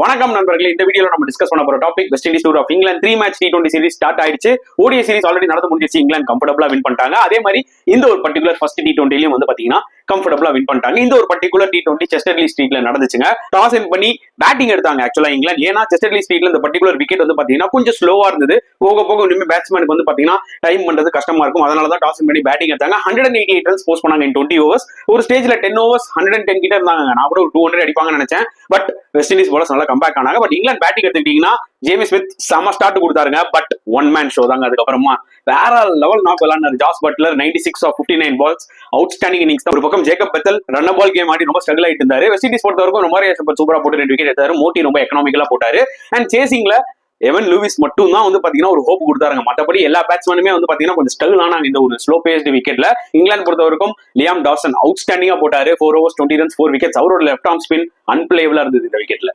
வணக்கம் நண்பர்களே, இந்த வீடியோல நம்ம டிஸ்கஸ் பண்ண போற topic West Indies tour of England 3 match T20 series start ஆயிடுச்சு. ஓடிஐ சீரிஸ் ஆல்ரெடி நடந்து முடிஞ்சிருச்சு. இங்கிலாந்து கம்ஃபர்டபுளா வின் பண்ணிட்டாங்க. அதே மாதிரி இந்த ஒரு பர்டிகுலர் ஃபர்ஸ்ட் T20லயும் வந்து பாத்தீங்கன்னா கம்ஃபர்டபுளா வின் பண்ணிட்டாங்க. இந்த ஒரு பர்டிகுலர் T20 செஸ்டர்லி ஸ்ட்ரீட்ல நடந்துச்சுங்க. டாஸ் வின் பண்ணி பேட்டிங் எடுத்தாங்க ஆக்சுவலா இங்கிலாந்து. ஏன்னா செஸ்டர்லி ஸ்ட்ரீட்ல இந்த பர்டிகுலர் விக்கெட் வந்து பாத்தீங்கன்னா கொஞ்சம் ஸ்லோவா இருந்தது. போக போக இனிமே பேட்ஸ்மேனுக்கு வந்து பாத்தீங்கன்னா டைம் பண்றது கஷ்டமா இருக்கும். அதனாலதான் டாஸ் வின் பண்ணி பேட்டிங் எடுத்தாங்க. 188 ரன்ஸ் போஸ்ட் பண்ணாங்க in 20 overs. ஒரு ஸ்டேஜ்ல 10 overs 110 கிட்ட இருந்தாங்க. நான் கூட ஒரு 200 அடிப்பாங்கன்னு நினைச்சேன். பட் வெஸ்ட் இண்டீஸ் போலர்ஸ் நல்லா கம்பேக் ஆனாங்க. பட் இங்கிலாந்து பேட்டிங் எடுத்துக்கிட்டீங்கன்னா ஜேமி ஸ்மித் செம ஸ்டார்ட் கொடுத்தாருங்க. பட் ஒன் மேன் ஷோ தாங்க. அதுக்கப்புறமா வேற லெவல் நாக் விளையாடுனாரு Jos Buttler. 96 of 59 balls outstanding innings. ஒரு பக்கம் Jacob Bethell run ball game ஆடி ரொம்ப ஸ்ட்ரகிள் ஆயிட்டு இருந்தாரு. வெஸ்ட் இண்டீஸ் பொறுத்த வரைக்கும் ரொம்ப சூப்பரா போட்டு 2 விக்கெட் எடுத்தாரு. மோட்டி ரொம்ப எக்கனாமிக்கலா போட்டாரு. அண்ட் சேசிங்ல எவன் லூவிஸ் மட்டும் தான் வந்து பாத்தீங்கன்னா ஒரு ஹோப் கொடுத்தாருங்க. மற்றபடி எல்லா பேட்ஸ்மேனுமே வந்து பாத்தீங்கன்னா கொஞ்சம் ஸ்ட்ரகிள் ஆனாங்க இந்த ஒரு ஸ்லோ பேஸ்டு விக்கெட்ல. இங்கிலாந்து பொறுத்த வரைக்கும் லியாம் டாசன் அவுட்ஸ்டாண்டிங்கா போட்டாரு. 4 overs 20 runs 4 wickets. அவரோட லெஃப்ட் ஆர்ம் ஸ்பின் அன்பிளேபிளா இருந்தது இந்த விக்கெட்ல.